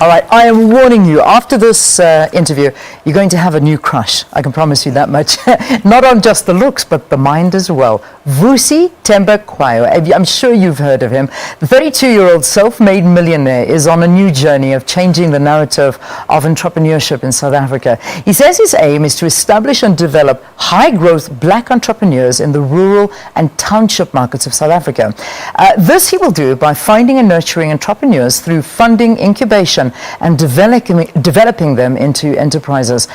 All right, I am warning you, after this interview, you're going to have a new crush. I can promise you that much. Not on just the looks, but the mind as well. Vusi Thembekwayo, I'm sure you've heard of him. The 32-year-old self-made millionaire is on a new journey of changing the narrative of entrepreneurship in South Africa. He says his aim is to establish and develop high-growth black entrepreneurs in the rural and township markets of South Africa. This he will do by finding and nurturing entrepreneurs through funding, incubation, and developing them into enterprises.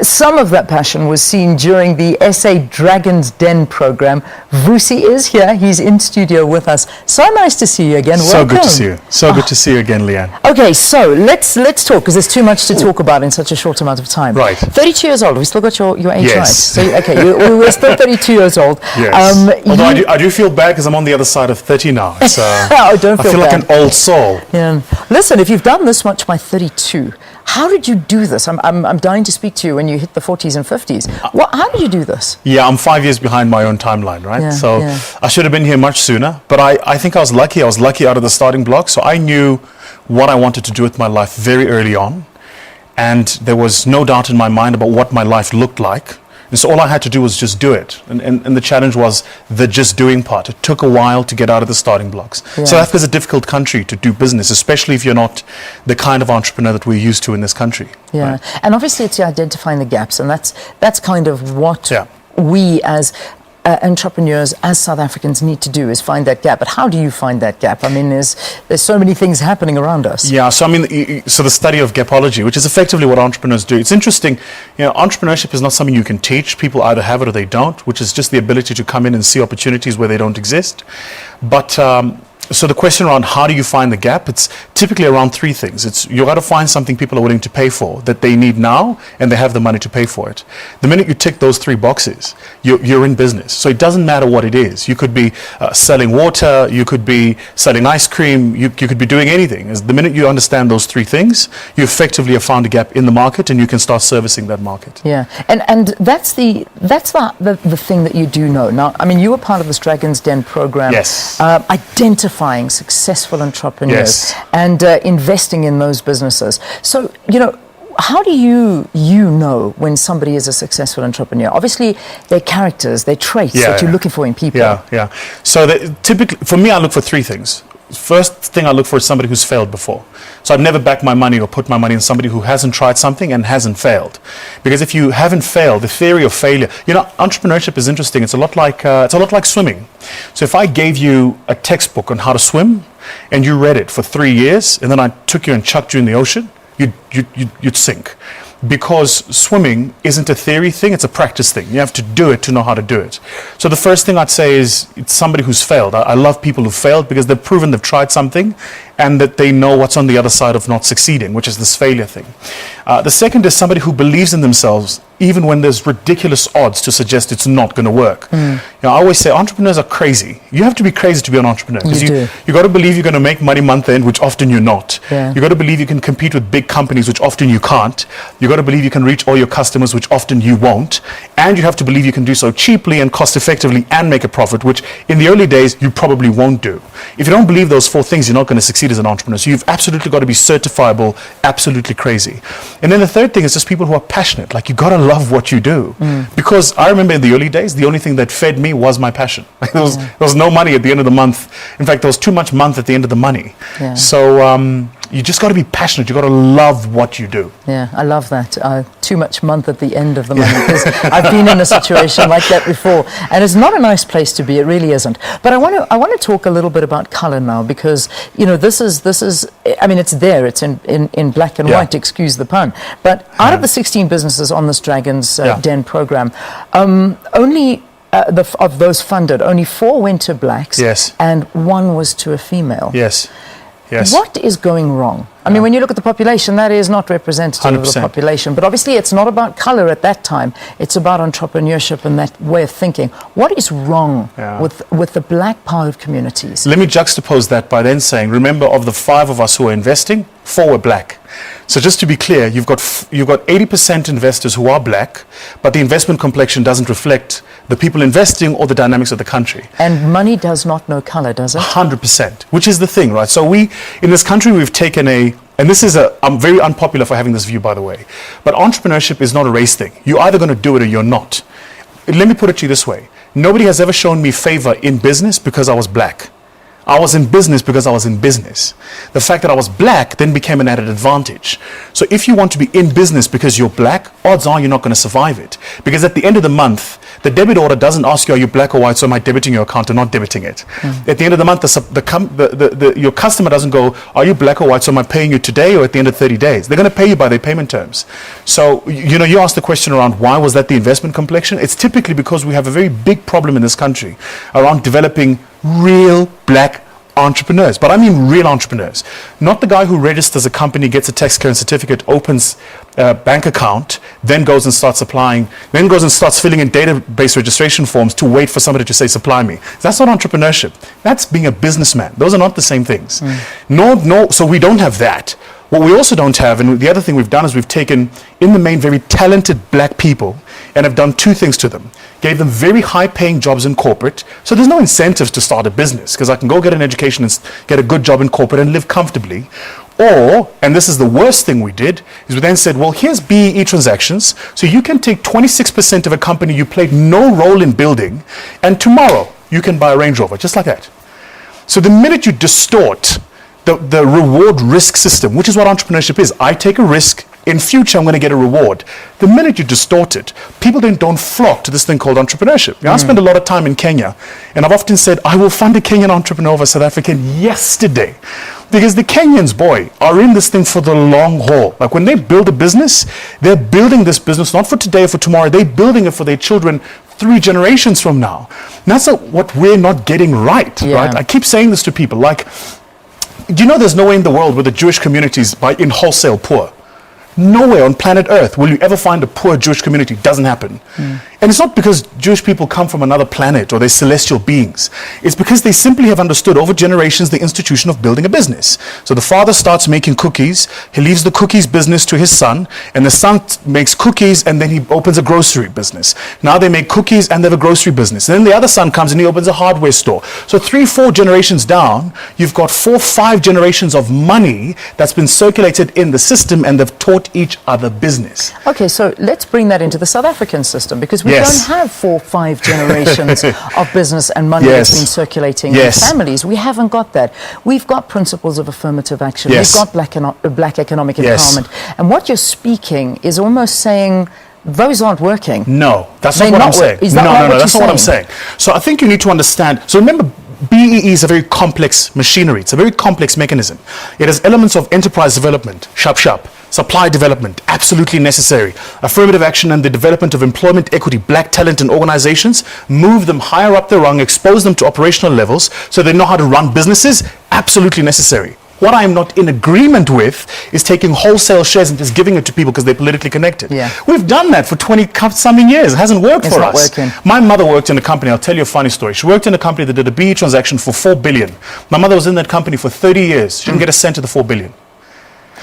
Some of that passion was seen during the SA Dragon's Den program. Vusi is here. He's in studio with us. So nice to see you again. So good to see you. So good to see you again, Leanne. Okay, so let's talk, because there's too much to talk about in such a short amount of time. Right. 32 years old. We still got your age yes. right. So, okay, we're still 32 years old. Yes. Although I do feel bad because I'm on the other side of 30 now. So oh, don't feel I feel bad. like an old soul. Yeah. Listen, if you've done this much by 32, how did you do this? I'm dying to speak to you when you hit the 40s and 50s. How did you do this? Yeah, I'm 5 years behind my own timeline, right? Yeah, so yeah. I should have been here much sooner, but I think I was lucky. I was lucky out of the starting block. So I knew what I wanted to do with my life very early on. And there was no doubt in my mind about what my life looked like. And so all I had to do was just do it. And the challenge was the just doing part. It took a while to get out of the starting blocks. Yeah. South Africa is a difficult country to do business, especially if you're not the kind of entrepreneur that we're used to in this country. Yeah, right? And obviously it's identifying the gaps, and that's kind of what we as entrepreneurs, as South Africans, need to do, is find that gap. But how do you find that gap? I mean, there's so many things happening around us. Yeah, so I mean, so the study of gapology, which is effectively what entrepreneurs do. It's interesting, entrepreneurship is not something you can teach. People either have it or they don't, which is just the ability to come in and see opportunities where they don't exist. But so the question around how do you find the gap, it's typically around three things. It's you got to find something people are willing to pay for, that they need now, and they have the money to pay for it. The minute you tick those three boxes, you're in business. So it doesn't matter what it is. You could be selling water, you could be selling ice cream, you could be doing anything. The minute you understand those three things, you effectively have found a gap in the market, and you can start servicing that market. Yeah, and that's the thing that you do know. Now, I mean, you were part of this Dragon's Den program. Yes. Identifying successful entrepreneurs and investing in those businesses. So, how do you know when somebody is a successful entrepreneur? Obviously, their characters, their traits that you're looking for in people. Yeah. So typically, for me, I look for three things. First thing I look for is somebody who's failed before. So I've never backed my money or put my money in somebody who hasn't tried something and hasn't failed. Because if you haven't failed, the theory of failure, entrepreneurship is interesting. It's a lot like swimming. So if I gave you a textbook on how to swim and you read it for 3 years and then I took you and chucked you in the ocean, you'd sink. Because swimming isn't a theory thing, it's a practice thing. You have to do it to know how to do it. So the first thing I'd say is it's somebody who's failed. I love people who failed because they've proven they've tried something and that they know what's on the other side of not succeeding, which is this failure thing. The second is somebody who believes in themselves even when there's ridiculous odds to suggest it's not going to work. I always say entrepreneurs are crazy. You have to be crazy to be an entrepreneur. You got to believe you're going to make money month end, which often you're not. You got to believe you can compete with big companies, which often you can't. You got to believe you can reach all your customers, which often you won't. And you have to believe you can do so cheaply and cost effectively and make a profit, which in the early days you probably won't do. If you don't believe those four things, you're not going to succeed as an entrepreneur. So you've absolutely got to be certifiable, absolutely crazy. And then the third thing is just people who are passionate. Like, you got to love what you do. Because I remember in the early days, the only thing that fed me was my passion. There was no money at the end of the month. In fact, there was too much month at the end of the money. So you just got to be passionate. You got to love what you do. Yeah, I love that. Too much month at the end of the month. Because I've been in a situation like that before, and it's not a nice place to be. It really isn't. But I want to talk a little bit about color now, because this is. I mean, it's there. It's in black and white. Excuse the pun. But out of the 16 businesses on this Dragon's Den program, only. Of those funded, only 4 went to blacks, and 1 was to a female. Yes. What is going wrong? I mean, when you look at the population, that is not representative 100%. of the population. But obviously, it's not about color at that time. It's about entrepreneurship and that way of thinking. What is wrong with the black part of communities? Let me juxtapose that by then saying, remember, of the 5 of us who are investing, 4 were black. So just to be clear, you've got 80% investors who are black, but the investment complexion doesn't reflect the people investing or the dynamics of the country. And money does not know color, does it? 100%, which is the thing, right? So in this country, we've taken and this is I'm very unpopular for having this view, by the way, but entrepreneurship is not a race thing. You're either going to do it or you're not. Let me put it to you this way. Nobody has ever shown me favor in business because I was black. I was in business because I was in business. The fact that I was black then became an added advantage. So if you want to be in business because you're black, odds are you're not going to survive it. Because at the end of the month, the debit order doesn't ask you, are you black or white, so am I debiting your account or not debiting it? At the end of the month, your customer doesn't go, are you black or white, so am I paying you today or at the end of 30 days? They're going to pay you by their payment terms. So, you asked the question around why was that the investment complexion? It's typically because we have a very big problem in this country around developing real black entrepreneurs, but I mean real entrepreneurs, not the guy who registers a company, gets a tax clearance certificate, opens a bank account, then goes and starts applying, then goes and starts filling in database registration forms to wait for somebody to say supply me. That's not entrepreneurship. That's being a businessman. Those are not the same things. No, so we don't have that. What we also don't have, and the other thing we've done is we've taken, in the main, very talented black people and have done two things to them. Gave them very high-paying jobs in corporate, so there's no incentives to start a business, because I can go get an education and get a good job in corporate and live comfortably. Or, and this is the worst thing we did, is we then said, well, here's BEE transactions, so you can take 26% of a company you played no role in building, and tomorrow you can buy a Range Rover, just like that. So the minute you distort the reward risk system, which is what entrepreneurship is. I take a risk, in future I'm going to get a reward. The minute you distort it, people then don't flock to this thing called entrepreneurship. I spend a lot of time in Kenya, and I've often said, I will fund a Kenyan entrepreneur over South African yesterday. Because the Kenyans, boy, are in this thing for the long haul. Like when they build a business, they're building this business not for today or for tomorrow, they're building it for their children 3 generations from now. And that's what we're not getting right, right? I keep saying this to people, like, do you know there's no way in the world where the Jewish community is in wholesale poor? Nowhere on planet Earth will you ever find a poor Jewish community. It doesn't happen. And it's not because Jewish people come from another planet or they're celestial beings. It's because they simply have understood over generations the institution of building a business. So the father starts making cookies, he leaves the cookies business to his son, and the son makes cookies and then he opens a grocery business. Now they make cookies and they have a grocery business. And then the other son comes and he opens a hardware store. So 3-4 generations down, you've got 4-5 generations of money that's been circulated in the system, and they've taught each other business. Okay, so let's bring that into the South African system, because we don't have 4-5 generations of business and money that's been circulating in families. We haven't got that. We've got principles of affirmative action. We've got black economic empowerment. And what you're speaking is almost saying those aren't working. No, that's not what I'm saying. No, that's not what I'm saying. So I think you need to understand. So remember, BEE is a very complex machinery. It's a very complex mechanism. It has elements of enterprise development, sharp, supply development, absolutely necessary, affirmative action and the development of employment equity, black talent in organizations, move them higher up the rung, expose them to operational levels so they know how to run businesses, absolutely necessary. What I am not in agreement with is taking wholesale shares and just giving it to people because they're politically connected. We've done that for 20-something years. It hasn't worked for us. My mother worked in a company. I'll tell you a funny story. She worked in a company that did a BE transaction for 4 billion. My mother was in that company for 30 years. She didn't get a cent of the 4 billion.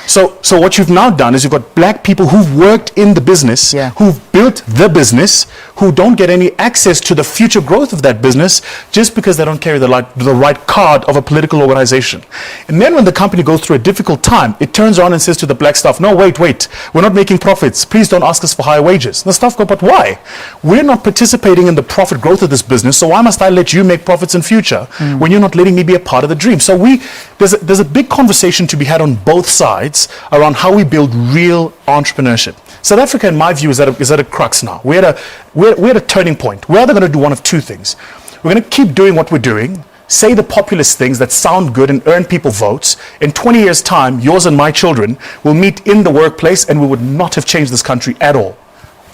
So what you've now done is you've got black people who've worked in the business, who've built the business, who don't get any access to the future growth of that business just because they don't carry the right card of a political organization. And then when the company goes through a difficult time, it turns around and says to the black staff, no, wait, we're not making profits. Please don't ask us for higher wages. And the staff go, but why? We're not participating in the profit growth of this business, so why must I let you make profits in future when you're not letting me be a part of the dream? So there's a big conversation to be had on both sides around how we build real entrepreneurship. South Africa, in my view, is at a crux now. We're at a turning point. We're either going to do one of two things. We're going to keep doing what we're doing, say the populist things that sound good and earn people votes. In 20 years' time, yours and my children will meet in the workplace and we would not have changed this country at all.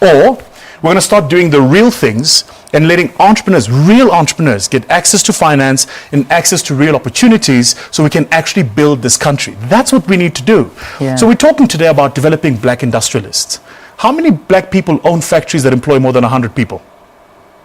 Or we're going to start doing the real things and letting real entrepreneurs, get access to finance and access to real opportunities so we can actually build this country. That's what we need to do. So we're talking today about developing black industrialists. How many black people own factories that employ more than 100 people?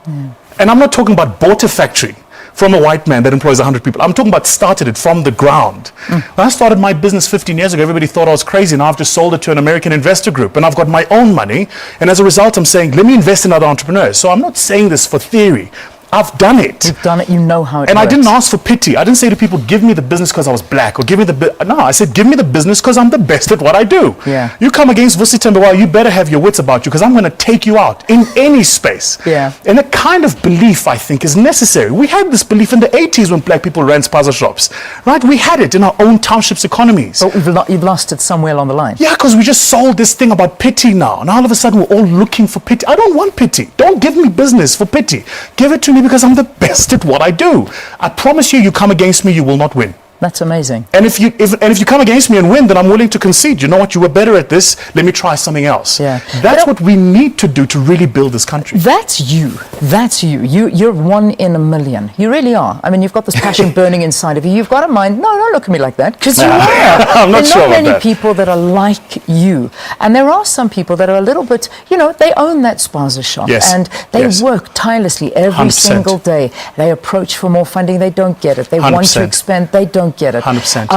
And I'm not talking about bought a factory from a white man that employs 100 people. I'm talking about started it from the ground. When I started my business 15 years ago, everybody thought I was crazy. Now I've just sold it to an American investor group and I've got my own money. And as a result, I'm saying, let me invest in other entrepreneurs. So I'm not saying this for theory. I've done it. You've done it, you know how it and works. I didn't ask for pity. I didn't say to people, give me the business because I was black, or give me the no, I said, give me the business because I'm the best at what I do. Yeah. You come against Vusi Thembekwayo, you better have your wits about you because I'm going to take you out in any space. Yeah. And that kind of belief, I think, is necessary. We had this belief in the 80s when black people ran spaza shops, right? We had it in our own townships economies. But you've lost it somewhere along the line. Yeah, because we just sold this thing about pity now. And all of a sudden, we're all looking for pity. I don't want pity. Don't give me business for pity. Give it to me because I'm the best at what I do. I promise you, you come against me, you will not win. That's amazing. And if you come against me and win, then I'm willing to concede. You know what? You were better at this. Let me try something else. Yeah. That's what we need to do to really build this country. That's you. That's you. You're one in a million. You really are. I mean, you've got this passion burning inside of you. You've got a mind. No, don't look at me like that, because you are. I'm not sure about There are not many that. people that are like you. And there are some people that are a little bit, they own that spaza shop. Yes. And they Yes. work tirelessly every 100%. single day. They approach for more funding. They don't get it. They want to 100%. expand. They don't get it. 100%.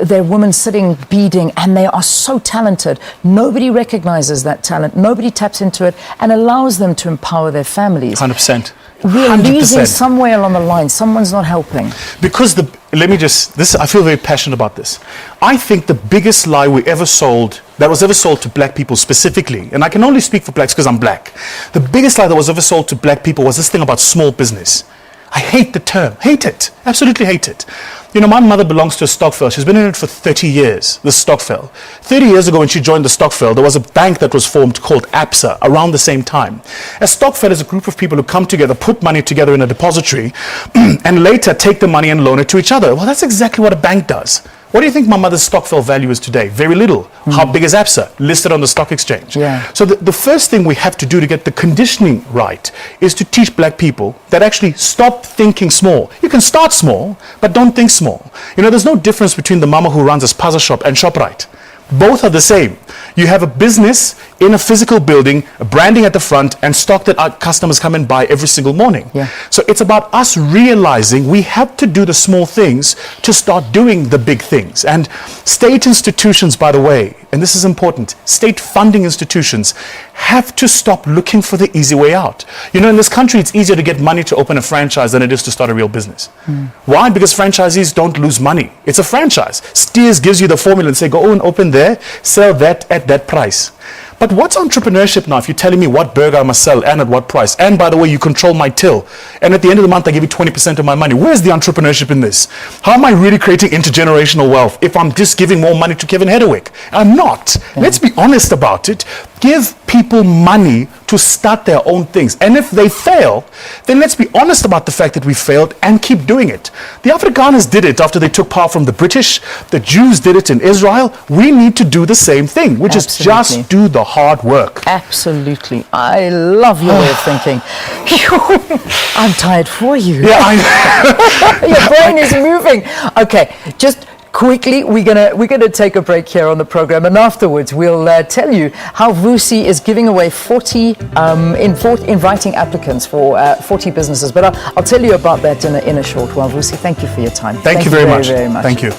There are women sitting beading, and they are so talented. Nobody recognizes that talent. Nobody taps into it and allows them to empower their families. 100%. We're losing 100%. somewhere along the line. Someone's not helping. Because I feel very passionate about this. I think the biggest lie that was ever sold to black people specifically, and I can only speak for blacks because I'm black. The biggest lie that was ever sold to black people was this thing about small business. I hate the term. Hate it. Absolutely hate it. My mother belongs to a stokvel. She's been in it for 30 years, the stokvel. 30 years ago when she joined the stokvel, there was a bank that was formed called ABSA around the same time. A stokvel is a group of people who come together, put money together in a depository, and later take the money and loan it to each other. Well, that's exactly what a bank does. What do you think my mother's stokvel value is today? Very little. How big is ABSA? Listed on the stock exchange. Yeah. So the first thing we have to do to get the conditioning right is to teach black people that actually stop thinking small. You can start small, but don't think small. There's no difference between the mama who runs a spaza shop and ShopRite. Both are the same. You have a business in a physical building, a branding at the front, and stock that our customers come and buy every single morning. Yeah. So it's about us realizing we have to do the small things to start doing the big things. And state institutions, by the way, and this is important, state funding institutions have to stop looking for the easy way out. In this country, it's easier to get money to open a franchise than it is to start a real business. Why? Because franchisees don't lose money. It's a franchise. Steers gives you the formula and say, go and open there, sell that at that price. But what's entrepreneurship now if you're telling me what burger I must sell and at what price? And by the way, you control my till. And at the end of the month, I give you 20% of my money. Where's the entrepreneurship in this? How am I really creating intergenerational wealth if I'm just giving more money to Kevin Hedderwick? I'm not. Let's be honest about it. Give people money to start their own things. And if they fail, then let's be honest about the fact that we failed and keep doing it. The Afrikaners did it after they took power from the British. The Jews did it in Israel. We need to do the same thing, which is just do the hard work. Absolutely. I love your way of thinking. I'm tired for you. Yeah, I know. Your brain is moving. Okay, just quickly, we're gonna take a break here on the program, and afterwards we'll tell you how Vusi is giving away 40, inviting applicants for 40 businesses. But I'll tell you about that in a short while. Vusi, thank you for your time. Thank you very much. Very much. Thank you.